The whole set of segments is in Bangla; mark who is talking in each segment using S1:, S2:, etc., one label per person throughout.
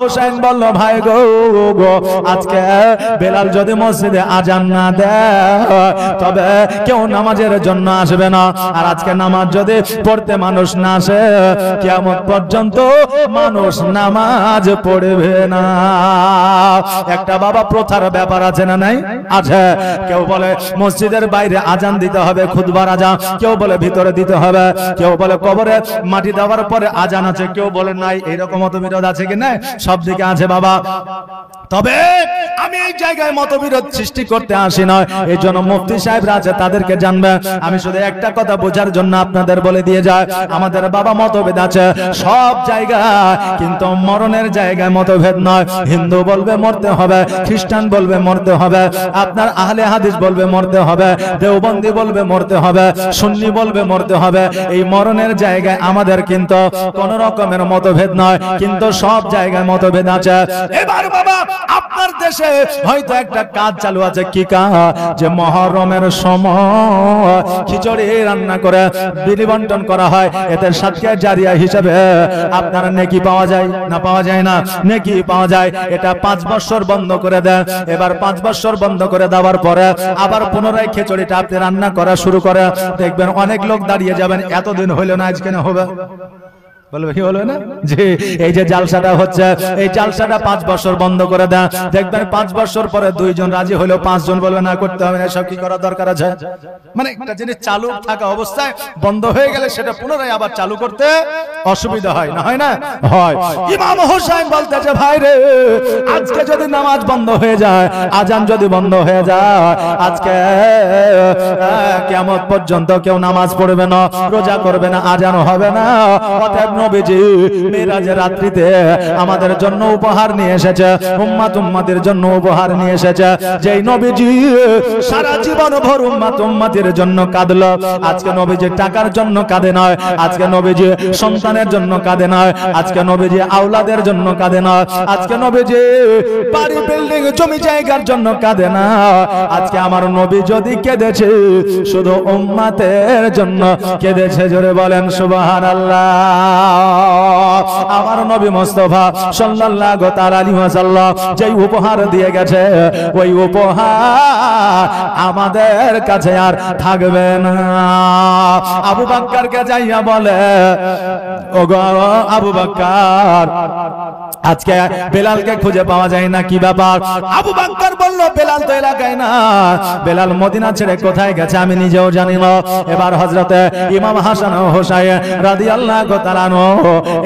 S1: হুসাইন বলল ভাই গো আজকে বেলাল যদি মসজিদে আজান না দেয় তবে কেউ নামাজের জন্য আসবে না। আর আজকে নামাজ যদি পড়তে মানুষ না আসে কিয়ামত পর্যন্ত মানুষ নামাজ পড়বে না। একটা বাবা প্রথার ব্যাপার আছে না নাই? আছে। কেউ বলে মসজিদের বাইরে আজান দিতে হবে, খুতবার আজান, কেউ বলে ভিতরে দিতে হবে, কেউ বলে কবরে মাটি দেওয়ার পরে আজান আছে, কেউ বলে নাই। এইরকম মতবিরোধ আছে কি না? সব দিকে আছে বাবা। তবে আমি এই জায়গায় মতবিরোধ সৃষ্টি করতে আসি না, এই জন্য মুফতি সাহেবরা আছে তাদেরকে জানবে। আমি শুধু একটা কথা বোঝার জন্য আপনাদের বলে দিয়ে যায়, আমাদের বাবা মতভেদ আছে সব জায়গায়, কিন্তু মরণের জায়গায় মতভেদ নয়। হিন্দু বলবে মরতে হবে, খ্রিস্টান বলবে মরতে হবে, আপনার আহলে হাদিস বলবে মরতে হবে, দেওবন্দি বলবে মরতে হবে, সুন্নি বলবে মরতে হবে। এই মরণের জায়গায় আমাদের কিন্তু কোন রকমের মতভেদ নয়, কিন্তু সব জায়গায় মতভেদ আছে। এবার বাবা আপনার দেশে হয়তো একটা কাজ চালু আছে, কি কাজ? যে মুহররমের সময় খিচুড়ি রান্না করে বিলি বন্টন করা হয়, এতে সাদকা জারিয়া হিসেবে আপনার নেকি পাওয়া যায় না? পাওয়া যায় না? নেকি পাওয়া যায়। এটা 5 বছর বন্ধ করে দেন। এবার 5 বছর বন্ধ করে দেওয়ার পরে আবার পুনরায় খিচুড়িটা আপনি রান্না করা শুরু করে দেখবেন অনেক লোক দাঁড়িয়ে যাবেন, এতদিন হইলো না আজকে না হবে, বলবে কি হলো না? যে এই যে জালসাটা হচ্ছে, এই জালসাটা 5 বছর বন্ধ করে দেন, দেখবেন 5 বছর পরে 2 জন রাজি হলো, 5 জন বলবে না করতে হবে না, সব কি করা দরকার আছে? মানে একটা জিনিস চালু থাকা অবস্থায় বন্ধ হয়ে গেলে সেটা পুনরায় আবার চালু করতে অসুবিধা হয় না? হয় না? হয়। ইমাম হোসেন বলতেছে ভাই রে আজকে যদি নামাজ বন্ধ হয়ে যায়, আজান যদি বন্ধ হয়ে যায়, আজকে কিয়ামত পর্যন্ত কেউ নামাজ পড়বে না, রোজা করবে না, আজান হবে না। অতএব নবীজি মিরাজের রাত্রিতে আমাদের জন্য উপহার নিয়ে এসেছে, উম্মতের জন্য উপহার নিয়ে এসেছে। যেই নবীজি সারা জীবন ভর উম্মতের জন্য কাঁদলো, আজকে নবীজি টাকার জন্য কাঁদে নয়, আজকে নবীজি সন্তানের জন্য কাঁদে নয়, আজকে নবীজি আওলাদের জন্য কাঁদে নয়, আজকে নবীজি বাড়ি বিল্ডিং জমি জায়গার জন্য কাঁদে না। আজকে আমার নবী যদি কেঁদেছে শুধু উম্মতের জন্য কেঁদেছে। জোরে বলেন সুবহানাল্লাহ। আমার নবী মুস্তাফা সাল্লাল্লাহু তাআলা আলাইহি ওয়াসাল্লাম যে উপহার দিয়ে গেছে, ওই উপহার আমাদের কাছে আর থাকবে না। আবু বকরকে যাইয়া বলে, ওগো আবু বকর আজকে বেলালকে খুঁজে পাওয়া যায় না, কি ব্যাপার? আবু বকর বলল বেলাল তো এলাকায় না, বেলাল মদিনা ছেড়ে কোথায় গেছে আমি নিজেও জানি না। এবার হযরতে ইমাম হাসান ও হুসাইন রাদিয়াল্লাহু তাআলা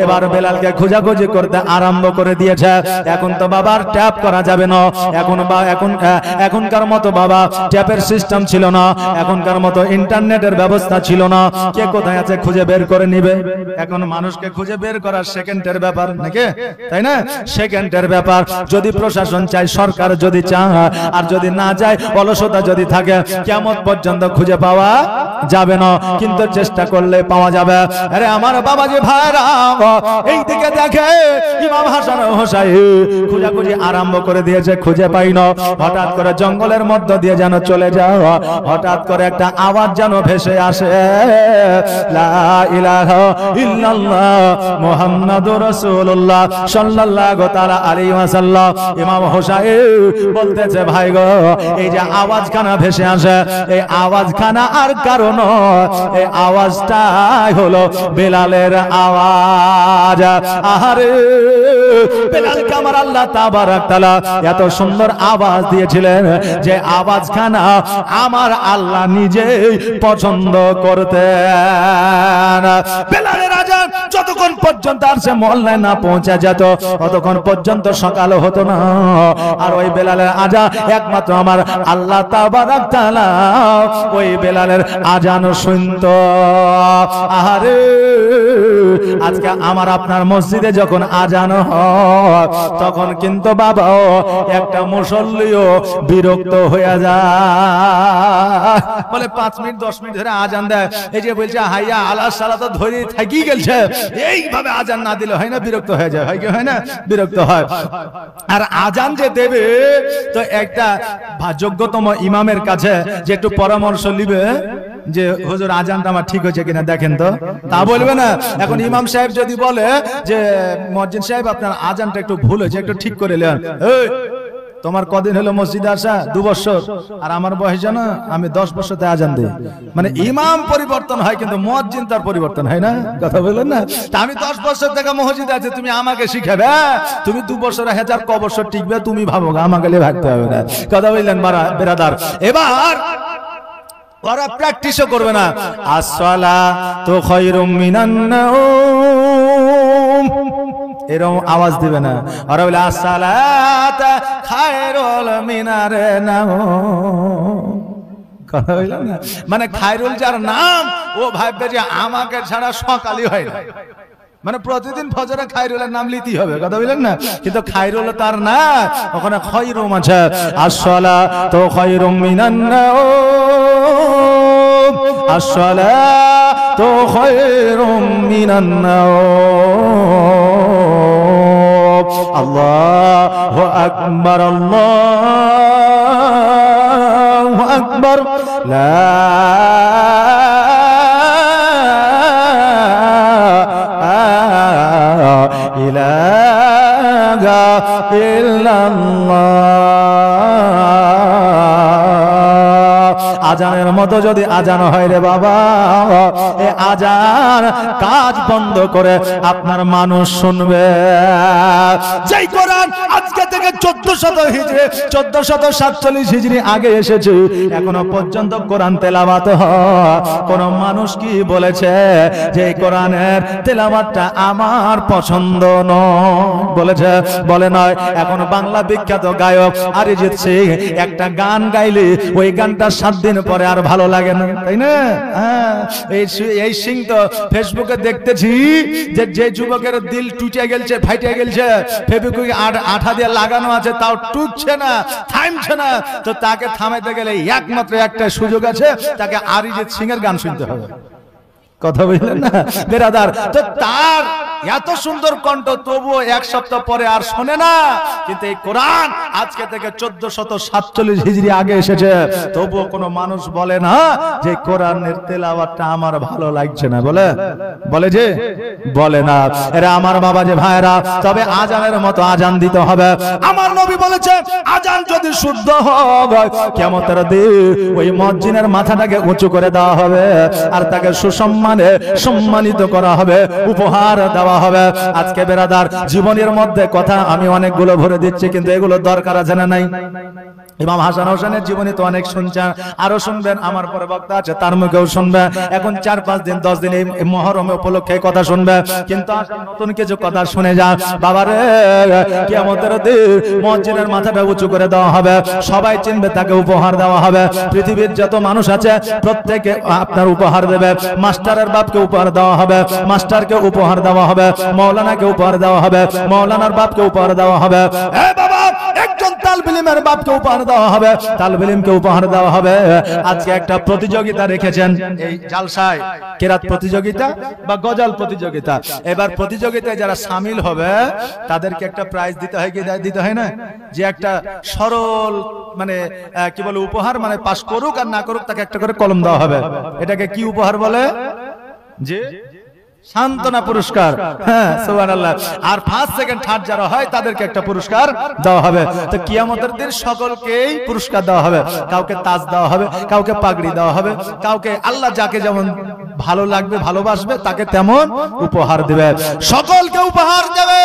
S1: এবার বেলালকে খোঁজাখুঁজি করতে আরম্ভ করে দিয়েছে। এখন তো বাবার ট্যাপ করা যাবে না, এখনকার মতো বাবা ট্যাপের সিস্টেম ছিল না, এখনকার মতো ইন্টারনেটের ব্যবস্থা ছিল না, কে কোথায় আছে খুঁজে বের করে নিবে। এখন মানুষকে খুঁজে বের করা সেকেন্ডের ব্যাপার নাকি, তাই না? সেকেন্ডের ব্যাপার। যদি প্রশাসন চায়, সরকার যদি চায়, আর যদি না যায়, অলসতা যদি থাকে, কিয়ামত পর্যন্ত খুঁজে পাওয়া যাবে না, কিন্তু চেষ্টা করলে পাওয়া যাবে। আরে আমার বাবাজি ভাইরা এই দিকে দেখে ইমাম হাসান ও হুসাইন খোঁজাখুঁজি আরম্ভ করে দিয়েছে, খুঁজে পাই না। হঠাৎ করে জঙ্গলের মধ্য দিয়ে যেন চলে যাও, হঠাৎ করে একটা আওয়াজ যেন ভেসে আসে, লা ইলাহা ইল্লাল্লাহ মুহাম্মাদুর রাসূলুল্লাহ সাল্লাল্লাহু তাআলা আলাইহি ওয়াসাল্লাম। ইমাম হুসাইন বলতেছে ভাই গো এই যে আওয়াজখানা ভেসে আসে, এই আওয়াজখানা আর কারণ, এই আওয়াজটাই হলো বেলালের আওয়াজ। আহারে বেলালকে আমার আল্লাহ তাবারক তাআলা এত সুন্দর আওয়াজ দিয়েছিলেন যে আওয়াজখানা আমার আল্লাহ নিজেই পছন্দ করতেন। বেলালের আজান যতক্ষণ পর্যন্ত আর সে মহল্লায় না পৌঁছে যেত ততক্ষণ পর্যন্ত সকাল হতো না। আর ওই বেলালের আজান একমাত্র আমার আল্লাহ তাবারক তাআলা ওই বেলালের আজান শুনতো। আহারে আজকে আমার আপনার মসজিদে যখন আজান হয় তখন কিন্তু বাবা একটা মুসল্লিও বিরক্ত হয়ে যায়, বলে 5 মিনিট 10 মিনিট ধরে আজান দেয়, এই যে বলছে হাইয়া আলা সালাত ধরে থাকি গেছে, এইভাবে আজান না দিলে হয় না, বিরক্ত হয়ে যায়, হয় কি হয় না? বিরক্ত হয়। আর আজান যে দেবে তো একটা যোগ্যতম ইমামের কাছে যে একটু পরামর্শ নিবে, যে হুজুর আজানটা আমার ঠিক হয়েছে কিনা দেখেন তো, তা বলবে না। এখন ইমাম সাহেব যদি বলে যে মুয়াজ্জিন সাহেব আপনার আজানটা একটু ভুল হয়েছে, একটু ঠিক করে নেন, এই তোমার কদিন হলো মসজিদে আসা? 2 বছর। আর আমার বয়স জানো, আমি 10 বছরতে আজান দিই। মানে ইমাম পরিবর্তন হয় কিন্তু মুয়াজ্জিন তার পরিবর্তন হয় না, কথা বলেন না। তা আমি 10 বছর থেকে মসজিদে আছি, তুমি আমাকে শিখাবে? তুমি 2 বছর হাজার ক বছর টিকবে তুমি ভাবো, আমাকে ভাবতে হবে না, কথা বললেন বেরাদার। এবার ওরা প্র্যাকটিসও করবে না। আসসালাতু খায়রুম মিনান নাওম, এরকম আওয়াজ দিবে না। ওরা বলে আসসালাত খায়রুল মিনার নাওম, কথা বললেন না। মানে খায়রুল যার নাম, ও ভাববে যে আমাকে ছাড়া সকালই হয় না, মানে প্রতিদিন ফজরে খায়রুলের নাম লিতেই হবে, কথা বললেন না। কিন্তু খায়রুল তার না, ওখানে খায়রুম আছে। আসসালাতু খায়রুম মিনান নাওম, আসসালাতু খায়রুম মিনান নাওম। আল্লাহু আকবার, আল্লাহু আকবার, লা ইলাহা ইল্লাল্লাহ। আজানের মতো যদি আজান হয় রে বাবা, এই আজান কাজ বন্ধ করে আপনার মানুষ শুনবে। যেই কোরআন আজকে থেকে 1400 হিজরি 1447 হিজরি আগে এসেছে, এখনো পর্যন্ত কোরআন তেলাওয়াত হয়। কোন মানুষ কি বলেছে যে এই কোরআনের তেলাওয়াতটা আমার পছন্দ নয়? বলেছে? বলে নয়। এখন বাংলা বিখ্যাত গায়ক অরিজিৎ সিং একটা গান গাইলে ওই গানটা 7 দিন পরে আর ভালো লাগে না, তাই না? এই সিং তো ফেসবুকে দেখতেছি যে যুবকের দিল টুটে গেলছে, ফাইটে গেলছে, ফেবিকুইক আঠা দিয়ে লাগানো আছে, তাও টুটছে না, থামছে না। তো তাকে থামাইতে গেলে একমাত্র একটা সুযোগ আছে, তাকে অরিজিৎ সিং এর গান শুনতে হবে, কথা বললেন না বেরাদার। তো তার এত সুন্দর কণ্ঠ, তবুও 1 সপ্তাহ পরে আর শোনে না। কিন্তু এই কোরআন আজকে থেকে 1447 হিজরি আগে এসেছে, তবুও কোনো মানুষ বলে না যে কোরআনের তেলাওয়াতটা আমার ভালো লাগছে না। বলে যে বলে না। এরা আমার বাবা যে ভাইরা, তবে আজানের মতো আজান দিতে হবে। আমার নবী বলেছে আজান যদি শুদ্ধ হয়, কিয়ামতের দিন ওই মুয়াজ্জিনের মাথাটাকে উঁচু করে দেওয়া হবে, আর তাকে সম্মানিত করা হবে, উপহার দেওয়া হবে। আজকে বেরাদার জীবনের মধ্যে কথা আমি অনেকগুলো ভরে দিচ্ছি, কিন্তু এগুলো দরকার আছে না নাই? ইমাম হাসান হোসেনের জীবনী তো অনেক শুনছেন, আরো শুনবেন, আমার পরে বক্তা আছে তার মুখেও শুনবে। এখন 4-5 দিন 10 দিন এই মহরম উপলক্ষে কথা শুনবে, কিন্তু নতুন কিছু কথা শুনে যান বাবারে। কিয়ামতের দিন মুয়াজ্জিনের মাথাটা উঁচু করে দেওয়া হবে, সবাই চিনবে, তাকে উপহার দেওয়া হবে। পৃথিবীর যত মানুষ আছে প্রত্যেকে আপনার উপহার দেবে। মাস্টারের বাপকে উপহার দেওয়া হবে, মাস্টারকে উপহার দেওয়া হবে, মাওলানাকে উপহার দেওয়া হবে, মাওলানার বাপকে উপহার দেওয়া হবে। এ বাবা, একজন তালবে ইলমের বাপকে উপহার দেওয়া হবে, তালবে ইলমকে উপহার দেওয়া হবে। আজকে একটা প্রতিযোগিতা রেখেছেন এই জালসায়, কেরাত প্রতিযোগিতা বা গজল প্রতিযোগিতা। এবার প্রতিযোগিতায় যারা শামিল হবে তাদেরকে একটা প্রাইজ দিতে হয়, কি দিতে হয় না? যে একটা সরল মানে কি বলে উপহার, মানে পাস করুক আর না করুক তাকে একটা করে কলম দেওয়া হবে। এটাকে কি উপহার বলে? যে সান্তনা পুরস্কার। হ্যাঁ, সুবহানাল্লাহ। আর 1st, 2nd, 3rd যারা হয় তাদেরকে একটা পুরস্কার দেওয়া হবে। তো কিয়ামতের দিন সকলকেই পুরস্কার দেওয়া হবে। কাউকে তাজ দেওয়া হবে, কাউকে পাগড়ি দেওয়া হবে, কাউকে আল্লাহ যাকে যেমন ভালো লাগবে, ভালোবাসবে, তাকে তেমন উপহার দেবে। সকলকে উপহার দেবে।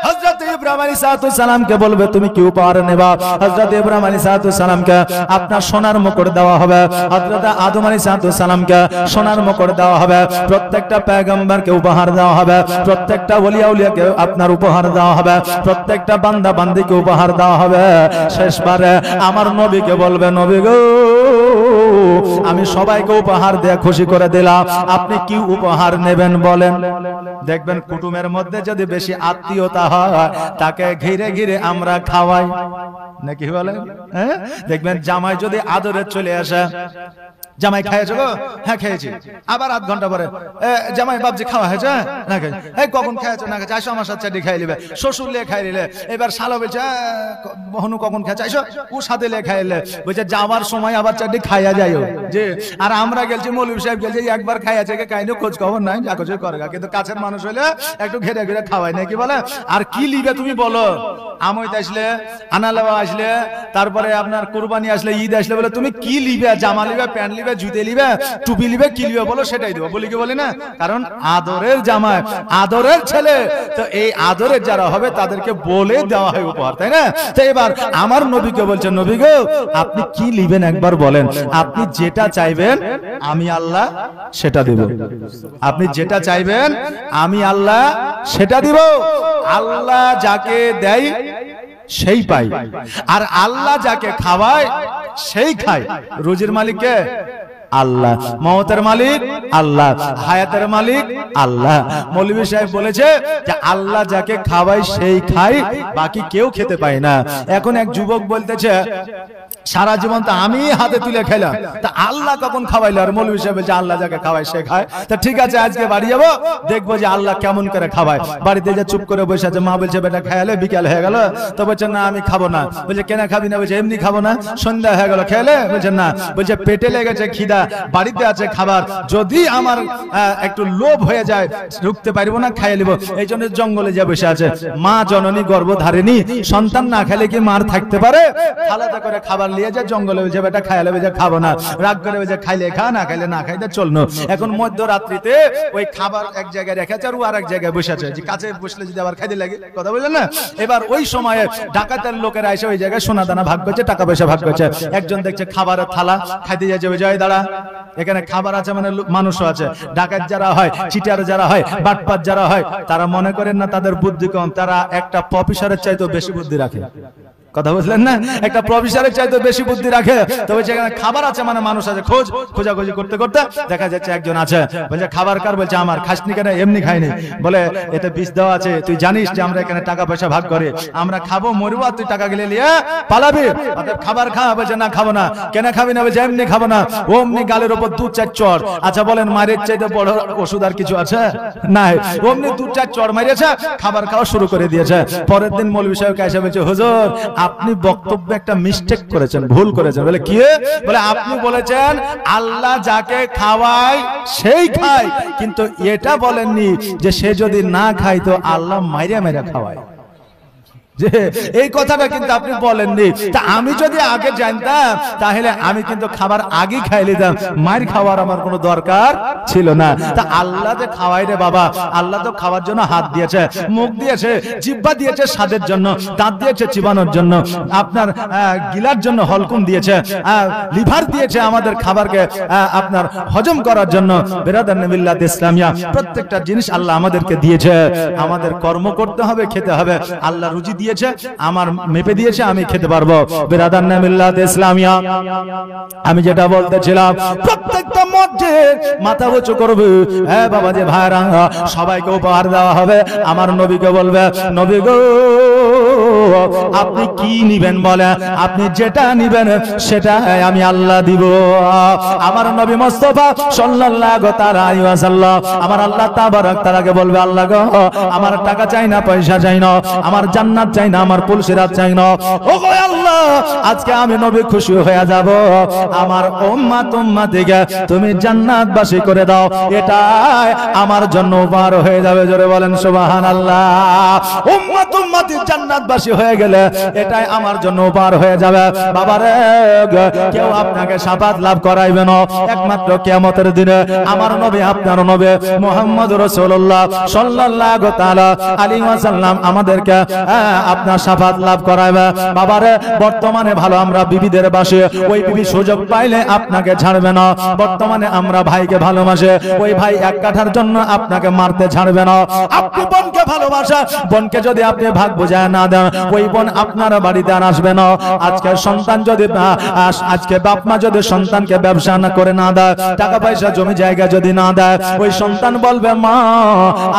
S1: হযরত ইব্রাহিম আলাইহিস সালামকে বলবে তুমি কি উপহার নেবা? হযরত ইব্রাহিম আলাইহিস সালামকে আপনার সোনার মুকুট দেওয়া হবে, হযরত আদম আলাইহিস সালামকে সোনার মুকুট দেওয়া হবে, প্রত্যেকটা পয়গম্বরকে উপহার দেওয়া হবে, প্রত্যেকটা ওলি আউলিয়াকে আপনার উপহার দেওয়া হবে, প্রত্যেকটা বান্দা বান্দিকে উপহার দেওয়া হবে। শেষবারে আমার নবীকে বলবে নবী গো, আমি সবাইকে উপহার দিয়ে খুশি করে দিলাম, আপনি কি উপহার নেবেন বলেন? দেখবেন কুটুমের মধ্যে যদি বেশি আত্মীয়তা হয়, তাকে ঘিরে ঘিরে আমরা খাওয়াই। নাকি বলেন? হ্যাঁ, দেখবেন জামাই যদি আদরে চলে আসে, জামাই খাইয়েছো গো? হ্যাঁ খেয়েছি। আবার আধ ঘন্টা পরে জামাই বাবজি খাওয়া হয়েছে? না খাই। এই কখন খাইয়েছো? না খাইছো। আসো আমার সাথে চাটি খাই নিবে। শ্বশুর লিয়ে খাই নিলে, এবার শালা বলছে হনু কখন খাইছো? আইসো ও সাথে লিয়ে খাইলে, বলছে যাওয়ার সময় আবার চাটি খাইয়া যাইও যে। আর আমরা গেলছি, মৌলভী সাহেব গেলছে একবার খাইয়াছে খাইনি, খোঁজ খবর নাই, যা কিছু করে। কিন্তু কাছের মানুষ হলে একটু ঘেরে ঘেরে খাওয়াই নাকি বলে। আর কি লিবে তুমি বলো? আমত আসলে, আনালেওয়া আসলে, তারপরে আপনার কুরবানি আসলে, ঈদ আসলে, বলে তুমি কি লিবে? জামা লিবে, প্যান্ট লিবে, জুতে লিবে, টুপি লিবে, কি লিবে বলো সেটাই দেবো। বলি কি বলি না? কারণ আদরের জামাই, আদরের ছেলে, তো এই আদরের যারা হবে তাদেরকে বলে দেওয়া হয় উপহার, তাই না? তো এবার আমার নবীকে বলছেন, নবী গো আপনি কি লিবেন একবার বলেন। আপনি যেটা চাইবেন আমি আল্লাহ সেটা দিব। আপনি যেটা চাইবেন আমি আল্লাহ সেটা দিব। আল্লাহ যাকে দেয় সেই পাই, আর আল্লাহ যাকে খাওয়ায় সেই খায়। রুজির মালিক কে? আল্লাহ। মওতের মালিক আল্লাহ, হায়াতের মালিক আল্লাহ। মৌলভী সাহেব বলেছে যে আল্লাহ যাকে খাওয়ায় সেই খায়, বাকি কেউ খেতে পায় না। এখন এক যুবক বলতেছে সারা জীবন তো আমি হাতে তুলে খেলাম, তা আল্লাহ কখন খাওয়াইলো? আর মৌলভী সাহেব বলছে আল্লাহ যাকে খাওয়ায় সে খায়। তা ঠিক আছে, আজকে বাড়ি যাবো, দেখবো যে আল্লাহ কেমন করে খাওয়ায়। বাড়িতে যে চুপ করে বসে আছে, মা বলছে বেটা খেয়ালে, বিকাল হয়ে গেল। তো বলছে না আমি খাবো না। বলছে কেন খাবি না? বলছে এমনি খাবো না, সন্ধ্যা হয়ে গেল, খেলে? বলছে না। বলছে পেটে লেগেছে খিদা, বাড়িতে আছে খাবার, যদি আমার একটু লোভ হয়ে যায় ঢুকতে পারবো না, খাইয়ে নিব, এই জন্য জঙ্গলে যে বসে আছে। মা জননী গর্ভধারিণী, সন্তান না খেলে কি মার থাকতে পারে? আলাদা করে খাবার নিয়ে যায় জঙ্গলে, বলছে বেটা খাইলে, বলছে খাবো না। রাগ করে বলছে খাইলে খা, না খাইলে না খাইতে চলনো। এখন মধ্যরাত্রিতে ওই খাবার এক জায়গায় রেখেছে আর ও আর এক জায়গায় বসে আছে, যে কাছে বসলে যদি আবার খাইতে লাগে, কথা বললেন না? এবার ওই সময়ে ডাকাতের লোকেরা এসে ওই জায়গায় সোনা দানা ভাগ করছে, টাকা পয়সা ভাগ করছে। একজন দেখছে খাবারের থালা, খাইতে যাচ্ছে, জয় দাঁড়া, এখানে খাবার আছে মানে মানুষও আছে। ডাকাত যারা হয়, চিটার যারা হয়, বাটপাত যারা হয়, তারা মনে করেন না তাদের বুদ্ধি কম, তারা একটা প্রফেসরের চাইতেও বেশি বুদ্ধি রাখে। কথা বুঝলেন না? একটা প্রফেসরের চাইতে বেশি বুদ্ধি রাখে। তবে যেখানে খাবার আছে মানে মানুষ আছে, খোঁজাখুঁজি করতে করতে দেখা যাচ্ছে একজন আছে, বলছে খাবার কার? বলছে আমার। খাসনি কেন? এমনি খাইনি। বলে এতে বিষ দেওয়া আছে, তুই জানিস যে আমরা এখানে টাকা পয়সা ভাগ করি, আমরা খাবো মরবো, আর তুই টাকা গেলে নিয়ে পালাবি, অতএব খাবার খা। বলছে না খাবো না। কেন খাবি না? বলছে এমনি খাবো না। অমনি গালের উপর 2-4 চড়। আচ্ছা বলেন মারের চাইতে বড় ওষুধ আর কিছু আছে? নাই। অমনি 2-4 চড় মারিয়েছে, খাবার খাওয়া শুরু করে দিয়েছে। পরের দিন মৌলভী সাহেব এসে বলছে হুজুর আপনি বক্তব্যে একটা মিস্টেক করেছেন, ভুল করেছেন। বলে কি? বলে আপনি বলেছেন আল্লাহ যাকে খাওয়ায় সেই খায়, কিন্তু এটা বলেননি যে সে যদি না খায় তো আল্লাহ মাইরা মাইরা খাওয়ায়। যে এই কথাটা কিন্তু আপনি বলেননি। তা আমি যদি আগে জানতাম তাহলে আমি কিন্তু খাবার আগে খাই নিতাম, মার খাওয়ার আমার কোনো দরকার ছিল না। তা আল্লাহ যে খাওয়াই রে বাবা, আল্লাহ তো খাওয়ার জন্য হাত দিয়েছে, মুখ দিয়েছে, জিহ্বা দিয়েছে স্বাদের জন্য, দাঁত দিয়েছে চিবানোর জন্য, আপনার গিলার জন্য হলকুম দিয়েছে, লিভার দিয়েছে আমাদের খাবারকে আপনার হজম করার জন্য। বিরাদার মিল্লাত ইসলামিয়া, প্রত্যেকটা জিনিস আল্লাহ আমাদেরকে দিয়েছে, আমাদের কর্ম করতে হবে, খেতে হবে। আল্লাহ রুজি দিয়েছে, আমার মেপে দিয়েছে, আমি খেতে পারবো। বিরাদার মিল্লাত ইসলামিয়া, আমি যেটা বলতেছিলাম, প্রত্যেকটা মসজিদ মাথা উঁচু করবে। হ্যাঁ বাবা যে ভাইরা, সবাইকে উপহার দেওয়া হবে। আমার নবীকে বলবে নবী গো আপনি কি নিবেন বলে, আপনি যেটা নিবেন সেটা আমি আল্লাহ দিব। আমার নবী মুস্তাফা সাল্লাল্লাহু তাআলা আলাইহি ওয়াসাল্লাম, আমার আল্লাহ তাবারক তাআলাকে বলবে আল্লাহ গো আমার টাকা চাই না, পয়সা চাই না, আমার জান্নাত চাই না, আমার পুলসিরাত চাই না। ও গো আল্লাহ আজকে আমি নবী খুশি হয়ে যাব, আমার উম্মতকে তুমি জান্নাতবাসী করে দাও, এটাই আমার জন্য উপহার হয়ে যাবে। জোরে বলেন সুবহানাল্লাহ। উম্মতি জান্নাতবাসী হয়ে গেলে এটাই আমার জন্য উপহার হয়ে যাবে। বাবারে কেউ আপনাকে শাফাত লাভ করাইবে না, একমাত্র কিয়ামতের দিনে আমার নবী, আপনার নবী মুহাম্মদ রাসূলুল্লাহ সাল্লাল্লাহু তাআলা আলাইহি ওয়াসাল্লাম আমাদেরকে আপনার শাফাত লাভ করাইবে। বাবারে বর্তমানে ভালো আমরা বিবিদের বাসে, ওই বিবি সুযোগ পাইলে আপনাকে ছাড়বে না। বর্তমানে আমরা ভাইকে ভালোবাসে, ওই ভাই এক কাঠার জন্য আপনাকে মারতে ছাড়বে না। আপনি বোনকে ভালোবাসা, বোনকে যদি আপনি ভাগ বুঝা না দেন, ওই বোন আপনার বাড়িতে আর আসবে না। আজকে সন্তান যদি আজকে বাপ মা যদি সন্তানকে ব্যবসা না করে না দেয়, টাকা পয়সা জমি জায়গা যদি না দেয়, ওই সন্তান বলবে মা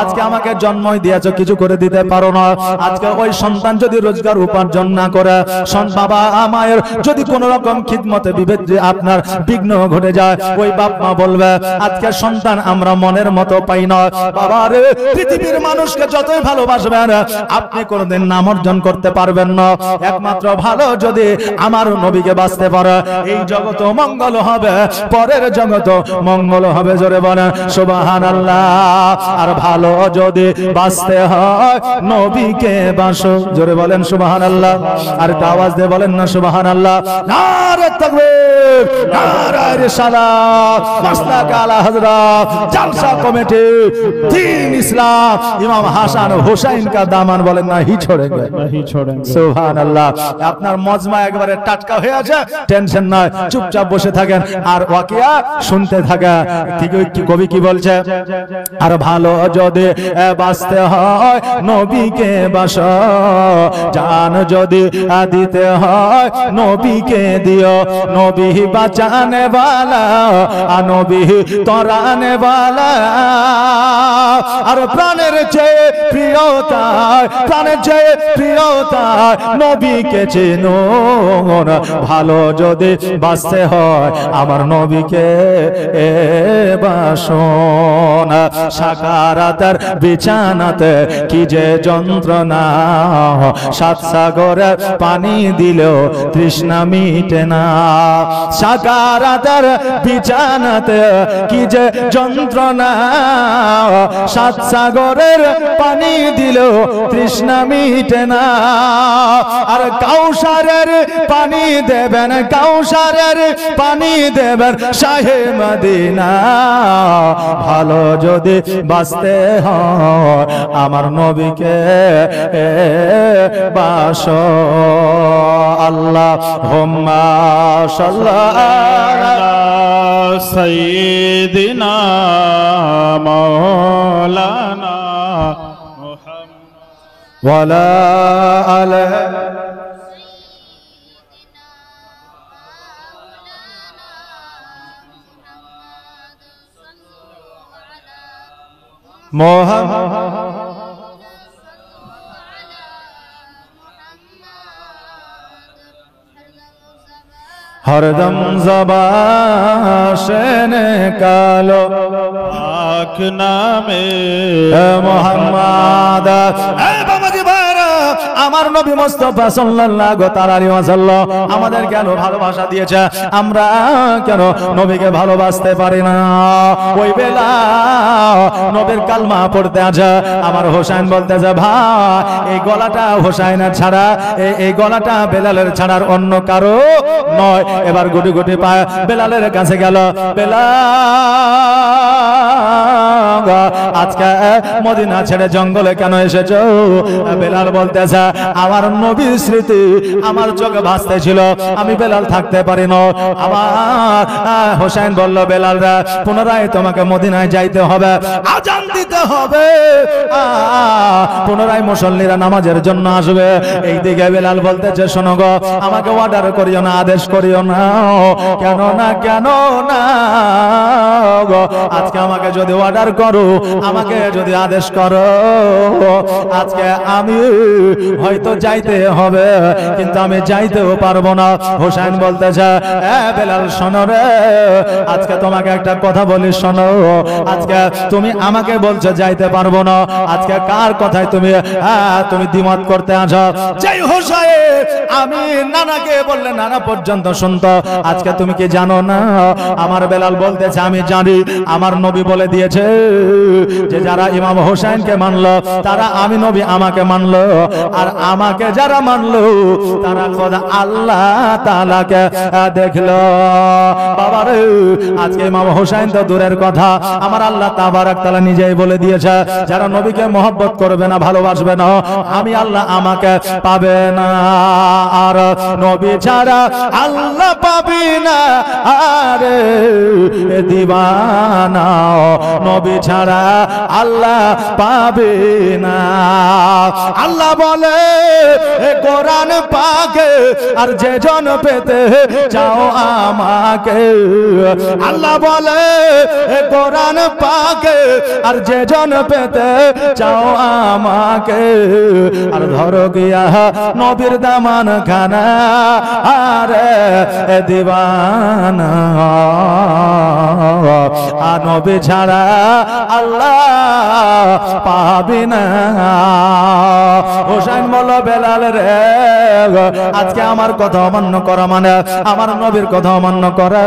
S1: আজকে আমাকে জন্মই দিয়েছো, কিছু করে দিতে পারো না। আজকে ওই সন্তান যদি রোজগার উপার্জন না করে, বাবা মায়ের যদি কোন রকম খিদমতে আপনার বিঘ্ন ঘটে যায়, ওই বাপ মা বলবে আজকে সন্তান আমরা মনের মতো পাই না। বাবা রে, পৃথিবীর মানুষকে যতই ভালোবাসবেন আপনি কোনোদিন নাম অর্জন করতে পারবেন না। একমাত্র ভালো যদি আমার নবীকে বাঁচতে পারে, এই জগৎ মঙ্গল হবে, পরের জগৎ মঙ্গল হবে। জোরে বলেন সুবহানাল্লাহ। আর ভালো যদি বাঁচতে হয় নবীকে বাসো। জোরে বলেন সুবহানাল্লাহ। আর একটা আওয়াজ দিয়ে বলেন না সুবহানাল্লাহ। নারে তাকবীর, নারে রিসালাত, মাসলাক আলা হযরত জালসা কমিটি দ্বীন ইসলাম ইমাম হাসান হুসাইন কা দামান। বলেন না হি ছোড়েঙ্গে, হি ছোড়েঙ্গে। সুবহানাল্লাহ। আপনার মজমা একবারে টাটকা হয়ে আছে, টেনশন নয়, চুপচাপ বসে থাকেন আর ওয়াকিয়া শুনতে থাকেন। ঠিক কি কবি কি বলছে? আর ভালো যদি বাঁচতে হয় নবীকে বাসো, জান যদি দিতে হয় নবীকে দিও। নবী বাঁচানে वाला, নবী তরানে वाला। আর প্রাণের চেয়ে প্রিয়তা, প্রাণের চেয়ে প্রিয়তা নবীকে চেনো। ভালো যদি বাঁচতে হয় আমার নবীকে বাসন। সাকারাতের বিছানাতে কি যে যন্ত্রণা, সাত সাগরের পানি দিলেও তৃষ্ণা মিটে না। সাকারাতের বিছানাতে কি যে যন্ত্রণা, সাত সাগরের পানি দিলেও তৃষ্ণা মিটে না। আর কাউসারের পানি দেবেন, কাউসারের পানি দেবেন শাহে মদিনা। ভালো যদি বাঁচতে হয় আমার নবীকে বাসো। আল্লাহুম্মা সাল্লি সাইয়্যিদিনা মাওলানা মুহাম্মদ ওয়া আলা আলিহি हरदम ज़बान से निकालो पाक नामे मोहम्मद। আমার নবী মুস্তাফা সাল্লাল্লাহু আলাইহি ওয়াসাল্লাম আমাদের কেন ভালোবাসা দিয়েছে, আমরা কেন নবীকে ভালোবাসতে পারি না? ওই বেলা নবীর কালমা পড়তে আছে, আমার হোসেন বলতেছে ভাই এই গলাটা হোসেনের ছাড়া, এই গলাটা বেলালের ছাড়ার অন্য কারো নয়। এবার গুটি গুটি পায় বেলালের কাছে গেল। বেলাল আজকে মদিনা ছেড়ে জঙ্গলে কেন এসেছো? বেলাল বলতেছে আমার নবীর স্মৃতি আমার চোখে ভাসতে ছিল, আমি বেলাল থাকতে পারি না। আমার হোসেন বলল বেলাল রা পুনরায় তোমাকে মদিনায় যাইতে হবে, আজান দিতে হবে, পুনরায় মুসল্লিরা নামাজের জন্য আসবে। এইদিকে বেলাল বলতেছে শোনো গো, আমাকে অর্ডার করিও না, আদেশ করিও না। কেন না, কেন না গো? আজকে আমাকে যদি অর্ডার করো, আমাকে যদি আদেশ করো, আজকে আমি হয়তো যাইতে হবে, কিন্তু আমি যাইতেও পারবো না। হোসেন বলতেছে বেলাল শোনো রে, আজকে তোমাকে একটা কথা বলি শোনো। আজকে তুমি আমাকে বলছো যাইতে পারবো না, আজকে কার কথায় তুমি দ্বিমত করতে আসো? যেই হোসেন আমি নানাকে বললে নানা পর্যন্ত শুনতো, আজকে তুমি কি জানো না? আমার বেলাল বলতেছে আমি জানি, আমার নবী বলে দিয়েছে যে যারা ইমাম হোসেনকে মানলো তারা আমি নবী আমাকে মানলো, আর আমাকে যারা মানলো তারা খোদা আল্লাহ তাআলাকে দেখলো। বাবারে আজকে ইমাম হোসেন তো দূরের কথা, আমার আল্লাহ তাবারক তাআলা নিজেই বলে দিয়েছে যারা নবীকে মহব্বত করবে না, ভালোবাসবে না, আমি আল্লাহ আমাকে পাবে না। আর নবী ছাড়া আল্লাহ পাবি না, আরে দিবানা নবী ছাড়া না, আল্লাহ পাবে না। আল্লাহ বলে কোরআন পাকে আর যে জন পেতে চাও আমাকে, আল্লাহ বলে কোরআন পাকে আর যে জন পেতে চাও আমাকে, আর ধরো গিয়া নবীর দামান খানা আরে দিবানা, আর নবী ছাড়া আল্লাহ পাবি না। হোসেন বলল বেলাল রে, আজকে আমার কথা অমান্য করা মানে আমার নবীর কথা অমান্য করা,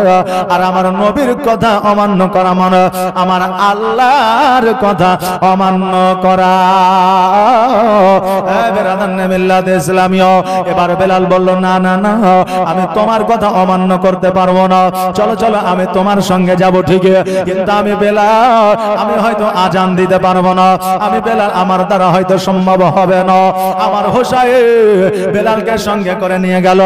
S1: আর আমার নবীর কথা অমান্য করা মানে আমার আল্লাহর কথা অমান্য করা। ইসলামীয় এবার বেলাল বলল না না না, আমি তোমার কথা অমান্য করতে পারবো না, চলো চলো আমি তোমার সঙ্গে যাব ঠিকই, কিন্তু আমি বেলাল আমি হয়তো আজান দিতে পারবো না, আমি বেলাল আমার দ্বারা হয়তো সম্ভব হবে না। আমার হোসাইন বেলালকে সঙ্গে করে নিয়ে গেল,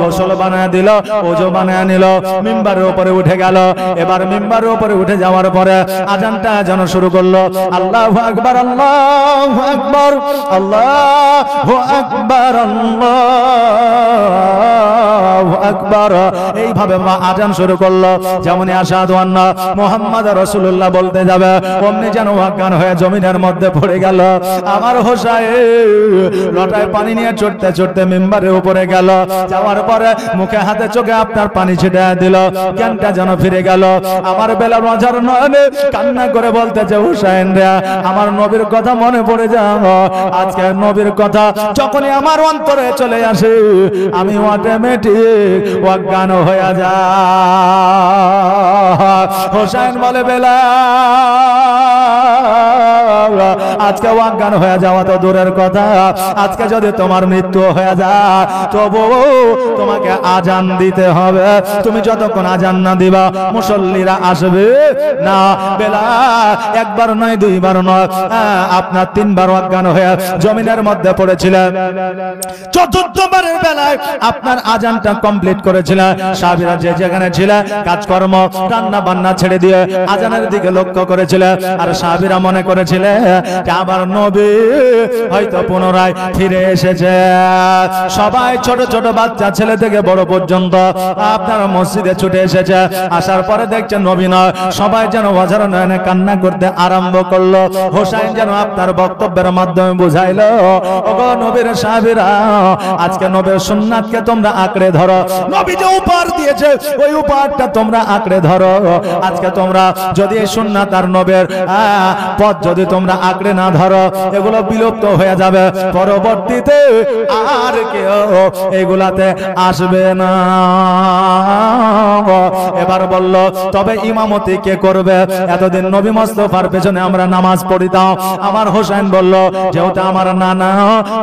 S1: গোসল বানায় দিল, ওযু বানায় নিল, মিম্বারের উপরে উঠে গেল। এবার মিম্বারের উপরে উঠে যাওয়ার পরে আজানটা যেন শুরু করলো, আল্লাহু আকবার আল্লাহু আকবার আল্লাহু আকবার আল্লাহু আকবার, এইভাবে আজান শুরু করলো। যেমন আশহাদু আন্না মুহাম্মাদ রাসূলুল্লাহ বলতে যাবে, অমনি যেন অজ্ঞান হয়ে জমিনের মধ্যে পড়ে গেল। আমার হোসাইন লটায় পানি নিয়ে চড়তে চড়তে মিম্বারের উপরে গেল, যাওয়ার পরে মুখে হাতে চোখে আপনার পানি ছিটিয়ে দিল, জ্ঞানটা যেন ফিরে গেল। আমার বেলাল মাঝার নয়নে কান্না করে বলতেছে, হোসাইন রে আমার নবীর কথা মনে পড়ে যাও, আজকে নবীর কথা যখনই আমার অন্তরে চলে আসে আমি অটোমেটিক অজ্ঞান হয়ে যায়। হোসাইন বলে বেলাল আজকে অজ্ঞান হয়ে যাওয়া তো দূরের কথা, আজকে যদি তোমার মৃত্যু হয়ে যায় তবু তোমাকে আজান দিতে হবে, তুমি যতক্ষণ আজান না দিবা মুসল্লিরা আসবে না। বেলাল একবার নয় দুইবার নয় আপনার তিনবার অজ্ঞান হয়ে জমিনের মধ্যে পড়েছিলেন। চতুর্থবারের বেলায় আপনার আজানটা কমপ্লিট করেছিলেন। সাহাবীরা যে যেখানে ছিল কাজকর্ম রান্না বান্না ছেড়ে দিয়ে আজানের দিকে লক্ষ্য করেছিলেন, আর সাহাবীরা মনে করেছিলেন যে আবার নবী হয়তো পুনরায় ফিরে এসেছে। সবাই ছোট ছোট বাচ্চা ছেলে থেকে বড় পর্যন্ত আপনার মসজিদে ছুটে এসেছে। আসার পরে দেখছেন নবী নয়, সবাই যেন অঝার নয়নে কান্না করতে আরম্ভ করলো। হোসাইন যেন আপনার বক্তব্যের মাধ্যমে বুঝাইলো, ওগো নবীর সাহাবীরা আজকে নবীর সুন্নাতকে তোমরা আঁকড়ে ধরো, নবী যে উপহার দিয়েছে ওই উপহারটা তোমরা আঁকড়ে ধরো। আজকে তোমরা যদি এই সুন্নাত আর নবীর পথ যদি তোমরা আঁকড়ে না ধরো এগুলো বিলুপ্ত হয়ে যাবে, পরবর্তীতে আর কেউ এগুলাতে আসবে না। এবার বলল তবে ইমামতি কে করবে? এতদিন নবী মুস্তাফার পেছনে আমরা নামাজ পড়িতাম। আমার হোসেন বলল যেহেতু আমার নানা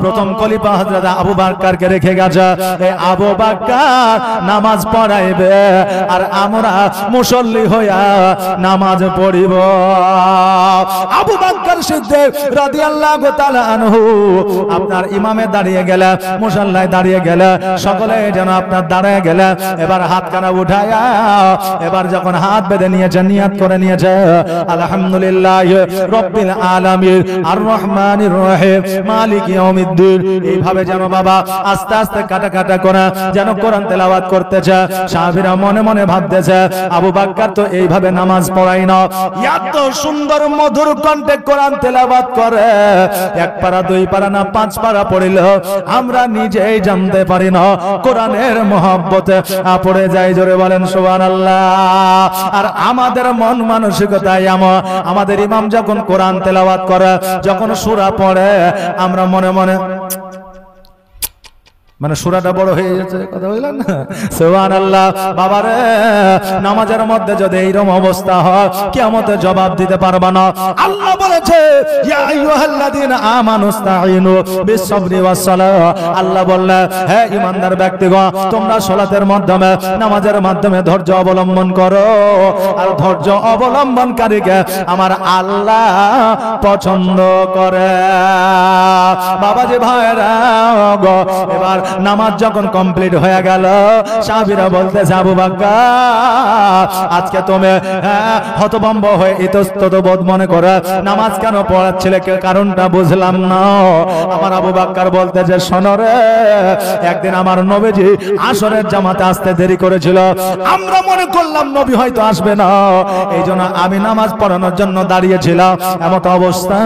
S1: প্রথম খলিফা হযরত আবু বকরকে রেখে গেছে, এই আবু বকর নামাজ পড়াইবে আর আমরা মুসল্লি হইয়া নামাজ পড়িব। আবু বকর সিদ্দিক রাদিয়াল্লাহু তাআলা আনহু আপনার ইমামে দাঁড়িয়ে গেলে, মুসল্লায় দাঁড়িয়ে গেলে, সকলে যেন আপনার দাঁড়িয়ে গেলে এবার হাত কানা উঠায়া এবার যখন হাত বেঁধে নিয়েছে নিয়াত করে নিয়েছে আলহামদুলিল্লাহ রাব্বিল আলামিন আর রহমানির রহিম মালিক ইয়াউমিদ্দিন, এইভাবে যেন বাবা আস্তে আস্তে কাটা কাটা করে যেন কোরআন তেলাওয়াত করতেছে। সাহাবীরা মনে মনে ভাবতেছে আবু বকর তো এইভাবে নামাজ পড়ায় না, এত সুন্দর মধুর কণ্ঠে কোরআন তেলাওয়াত করে, এক পারা দুই পারা না পাঁচ পারা পড়িল আমরা নিজেই জানতে পারি না, কোরআনের মহব্বতে পড়ে যাই। জোরে বলেন সুবহানাল্লাহ। আর আমাদের মন মানসিকতায় আমাদের ইমাম যখন কোরআন তেলাওয়াত করে, যখন সূরা পড়ে আমরা মনে মনে মানে সূরাটা বড় হয়ে যাচ্ছে, কথা বললেন না? সুবহানাল্লাহ। বাবারে নামাজের মধ্যে যদি এইরকম অবস্থা হয় কিয়ামতে জবাব দিতে পারবা না। আল্লাহ বলেছে ইয়া আইয়ুহাল্লাযীনা আমানুস্তাঈনু বিস-সাবরি ওয়াস-সালাহ, আল্লাহ বললেন হে ঈমানদার ব্যক্তিগণ তোমরা সালাতের মাধ্যমে নামাজের মাধ্যমে ধৈর্য অবলম্বন করো, আর ধৈর্য অবলম্বনকারীকে আমার আল্লাহ পছন্দ করে। বাবাজি ভাইরা এবার নামাজ যখন কমপ্লিট হয়ে গেল, সাহাবীরা বলতেছে আবু বকর আজকে তুমি হতভম্ব হয়ে ইতস্তত বোধ মনে করে নামাজ কেন পড়াচ্ছিলে, কারণটা বুঝলাম না। আমার আবু বকর বলতেছে শোনো রে, একদিন আমার নবীজি আসরের জামাতে আসতে দেরি করেছিল, আমরা মনে করলাম নবী হয়তো আসবে না, এই জন্য আমি নামাজ পড়ানোর জন্য দাঁড়িয়েছিলাম। এমত অবস্থা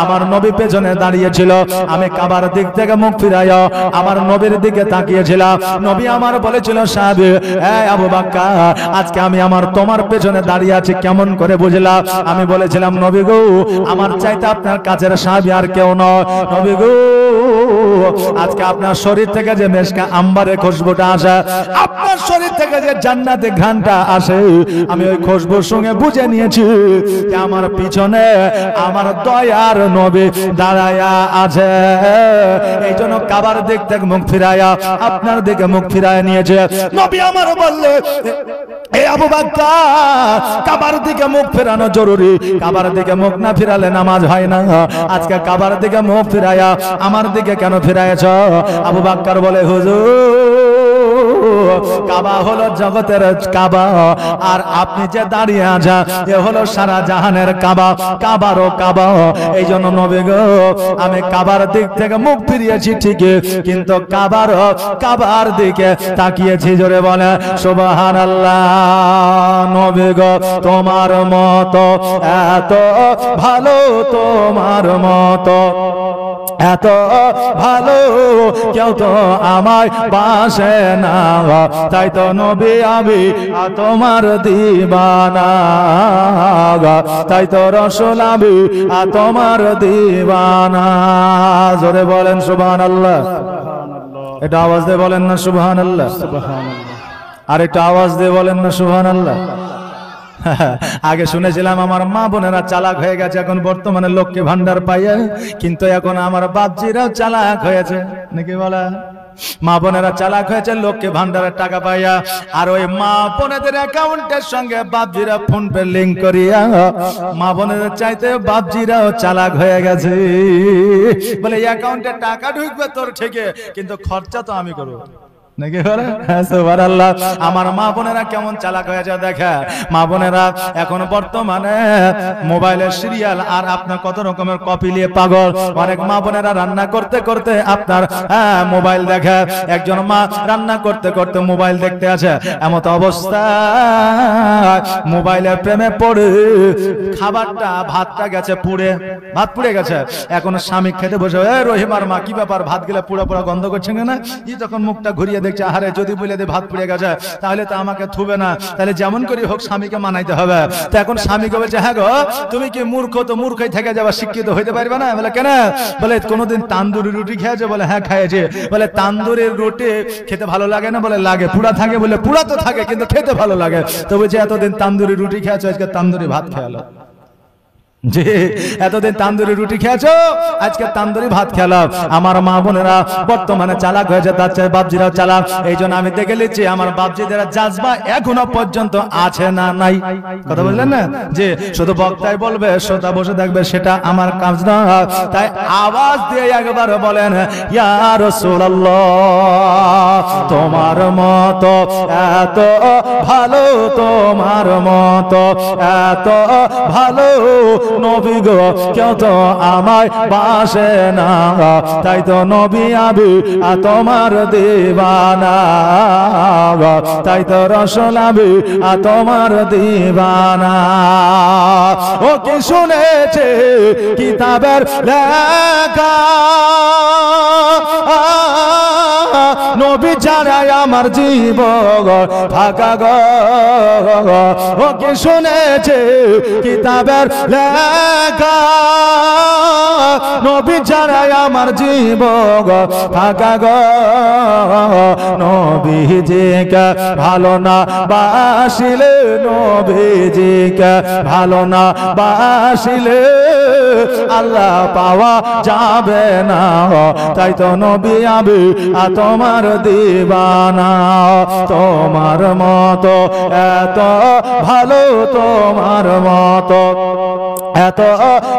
S1: আমার নবী পেছনে দাঁড়িয়েছিল, আমি কাবার দিক থেকে মুখ ফিরাইয়া আমার নবীর দিকে তাকিয়েছিলাম। নবী আমার বলেছিল সাহাবী এই আবু বকর আজকে আমি তোমার পেছনে দাঁড়িয়ে আছি কেমন করে বুঝলাম? আমি বলেছিলাম নবী গো আমার চাইতে আপনার কাছের সাহাবী আর কেউ নয়, নবী গো আজকে আপনার শরীর থেকে যে মেশকা আম্বারের খুশবুটা আসে, আপনার শরীর থেকে যে জান্নাতে ঘ্রাণটা আসে, আমি ওই খুশবুর সঙ্গে বুঝে নিয়েছি যে আমার পিছনে আমার দয়ার নবী দাঁড়ায়া আছে। এই জন্য কাবার দিক থেকে মুখ ফিরাইয়া আপনার দিকে মুখ ফিরাইয়া নিয়েছে। নবী আমার বললে এই আবু বকর কাবার দিকে মুখ ফেরানো জরুরি, কাবার দিকে মুখ না ফিরালে নামাজ হয় না। আজকে কাবার দিকে মুখ ফিরাইয়া আমার দিকে কেন ফিরাইছ? আবু বকর বলে হুজুর কাবা হলো জগতের কাবা, আর আপনি যে দাঁড়িয়ে আছেন এ হলো সারা জাহানের কাবা, কাবারও কাবা। এই জন্য নবী গো আমি কাবার দিক থেকে মুখ ফিরিয়েছি ঠিকই, কিন্তু কাবার দিকে তাকিয়েছি। জোরে বলে সুবহানাল্লাহ। নবী গো তোমার মতো এত ভালো, তোমার মতো এত ভালো কেউ তো আমায় বাসে না, তাই তো নবী আমি তোমার দিবানা, তাই তো রাসূল আমি তোমার দিবানা। জোরে বলেন সুবহানাল্লাহ। এটা আওয়াজ দিয়ে বলেন না সুবহানাল্লাহ। আর একটা আওয়াজ দিয়ে বলেন না সুবহানাল্লাহ। আগে শুনেছিলাম আমার মা বোনেরা চালাক হয়ে গেছে, এখন বর্তমানে লক্ষ্মী ভান্ডার পাইয়া, কিন্তু এখন আমার বাপজিরাও চালাক হয়েছে নাকি বলা? মা বোনেরা চালাক হয়েছে লক্ষ্মী ভান্ডারের টাকা পাইয়া, আর ওই মা বোনেদের অ্যাকাউন্টের সঙ্গে বাপজিরা ফোন পে লিংক করিয়া মা বোনেদের চাইতে বাপজিরাও চালাক হয়ে গেছে। বলে অ্যাকাউন্টে টাকা ঢুকবে তোর ঠিকই, কিন্তু খরচা তো আমি করবো নাকি বলে? সুবহানাল্লাহ। আমার মা বোনেরা কেমন চালাক হয়েছে দেখে। মা বোনেরা এখন বর্তমানে মোবাইলের সিরিয়াল আর আপনার কত রকমের কপি নিয়ে পাগল। অনেক মা বোনেরা রান্না করতে করতে আপনার মোবাইল দেখে, একজন মা রান্না করতে করতে মোবাইল দেখতে আছে, এমত অবস্থা মোবাইলের প্রেমে পড়ে ভাতটা গেছে পুড়ে, ভাত পুড়ে গেছে। এখন স্বামী খেতে বসে রহিমার মা কি ব্যাপার ভাত গেলে পুড়া পুড়া গন্ধ করছে না? ই তখন মুখটা ঘুরিয়ে দেখছে, আরে যদি বলে দে ভাত পুড়ে গেছে তাহলে তো আমাকে থুবে না, তাহলে যেমন করি হোক স্বামীকে মানাইতে হবে। তো এখন স্বামীকে বলছে হ্যাঁ গো তুমি কি মূর্খ, তো মূর্খই থেকে যাবা, শিক্ষিত হইতে পারবে না? বলে কেন? বলে কোনোদিন তান্দুরি রুটি খেয়েছে? বলে হ্যাঁ খেয়েছে। বলে তান্দুরির রুটি খেতে ভালো লাগে না? বলে লাগে। পুড়া থাকে? বলে পুড়া তো থাকে কিন্তু খেতে ভালো লাগে। তো বলছে এতদিন তান্দুরি রুটি খেয়েছো, আজকে তান্দুরি ভাত খেয়ালো। জি এতদিন তান্দুরি রুটি খেয়েছো, আজকে তান্দুরি ভাত খেলাম। আমার মা বোনেরা বর্তমানে চালাক হয়েছে, তার চেয়ে বাপজিরাও চালাক। এই জন্য আমি দেখে নিচ্ছি আমার বাপজিদের জাজবা এখনো পর্যন্ত আছে না নাই। কথা বললেন না যে শুধু বক্তাই বলবে শ্রোতা বসে দেখবে, সেটা আমার কাজ না। তাই আওয়াজ দিয়ে একবার বলেন ইয়া রাসূলুল্লাহ তোমার মতো এত ভালো, তোমার মতো এত ভালো নবী গো কেউ তো আমায় বাসে না, তাই তো নবী আমি তোমার দিবানা, তাই তো রাসূল আমি তোমার দিবানা। ও কি শুনেছে কিতাবের লেখা, নবী ছাড়াই আমার জীবন ফাঁকা গো। ও কি শুনেছে কিতাবের লেখা, নবী ছাড়াই আমার জীবন ফাঁকা গো। নবীজিকে ভালো না বাসিলে, নবীজিকে ভালো না বাসিলে আল্লাহ পাওয়া যাবে না, তাই তো নবী আমি তোমার দিবানা, তোমার মতো এত ভালো, তোমার মতো এত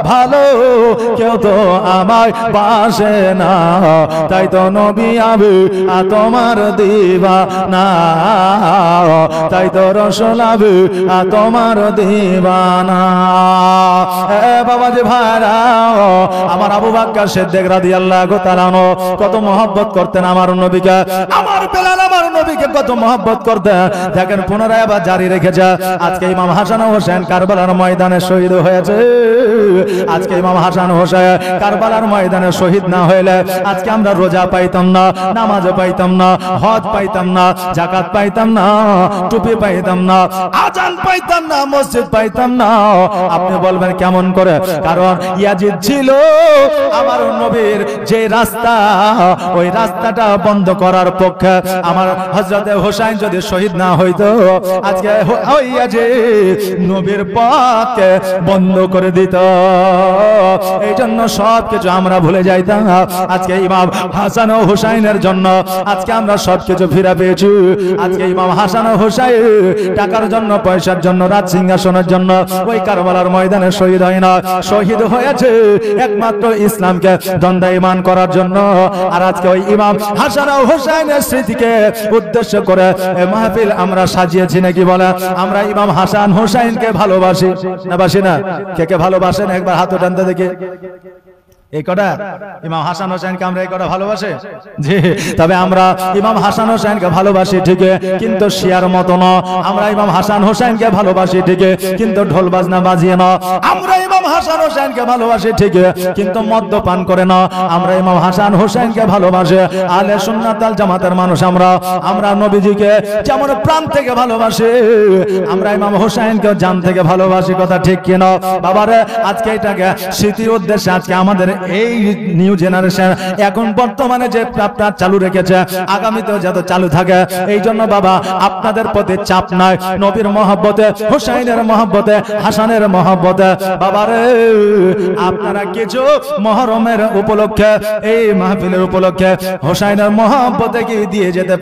S1: ভালো কেউ তো আমায় বাসে না, তাই তো নবী আমি তোমার দিবানা, তাই তো রাসূল আমি তোমার দিবানা। বাবাজি ভাইরা, আমার আবু বকর সিদ্দিক রাদিয়াল্লাহু তাআলা কত মহব্বত করতেন আমার নবীকে, আমার বেলাল আমার নবীকে কত মহব্বত করতেন। দেখেন পুনরায় আবার জারি রেখেছে। আজকে ইমাম হাসান ও হোসেন কারবালার ময়দানে শহীদ হয়েছে। আজকে ইমাম হাসান হোসেন কারবালার ময়দানে শহীদ না হইলে আজকে আমরা রোজা পাইতাম না, নামাজ পাইতাম না, হজ পাইতাম না, যাকাত পাইতাম না, টুপি পাইতাম না, আজান পাইতাম না, মসজিদ পাইতাম না। আপনি বলবেন কেমন করে? কারণ ইয়াজিদ ছিল আমার নবীর যে রাস্তা, ওই রাস্তাটা বন্ধ করার পক্ষে। আমার হযরত হোসেন যদি শহীদ না হইতো আজকে ওই ইয়াজিদ নবীর পথকে বন্ধ করে দিত। এই জন্য সবকিছু আমরা ভুলে যাইতাম। আজকে ইমাম হাসান ও হুসাইনের জন্য আজকে আমরা সবকিছু ফিরে পেয়েছি। আজকে ইমাম হাসান ও হুসাইন টাকার জন্য, পয়সার জন্য, রাজ সিংহাসনের জন্য ওই কারবালার ময়দানে শহীদ হয় না, শহীদ হয়েছে একমাত্র ইসলামকে দণ্ডায়মান করার জন্য। আর আজকে ওই ইমাম হাসান ও হুসাইনের স্মৃতিকে উদ্দেশ্য করে এই মাহফিল আমরা সাজিয়েছি নাকি বলে? আমরা ইমাম হাসান হুসাইনকে ভালোবাসি না বাসি না? কে কে ভালোবাসেন একবার হাত টানতে দেখি। এই কটা ইমাম হাসান হোসেনকে আমরা এই কটা ভালোবাসি জি। তবে আমরা ইমাম হাসান হোসেনকে ভালোবাসি ঠিকই, কিন্তু শিয়ার মতো না। আমরা ইমাম হাসান হোসেনকে ভালোবাসি ঠিকই, কিন্তু ঢোল বাজনা বাজিয়ে না। আমরা ইমাম হাসান হোসেনকে ভালোবাসি ঠিকই, কিন্তু মদ্যপান করে না। আমরা ইমাম হাসান হোসেনকে ভালোবাসি আহলে সুন্নাত ওয়াল জামাতের মানুষ। আমরা নবীজিকে যেমন প্রাণ থেকে ভালোবাসি, আমরা ইমাম হোসেনকে জান থেকে ভালোবাসি। কথা ঠিক কিনা বাবারে? আজকে এটাকে স্মৃতির উদ্দেশ্যে আজকে আমাদের এই নিউ জেনারেশন এখন বর্তমানে যে আপনার চালু রেখেছে, আগামীতেও যাতে চালু থাকে। এই জন্য বাবা আপনাদের প্রতি চাপ নাই, নবীর মহব্বতে, হুসাইনের মহব্বতে, হাসানের মহব্বতে বাবারে আপনারা কিছু মহরমের উপলক্ষে, এই মাহফিলের উপলক্ষে হুসাইনের মহব্বতে কি দিয়ে যেতে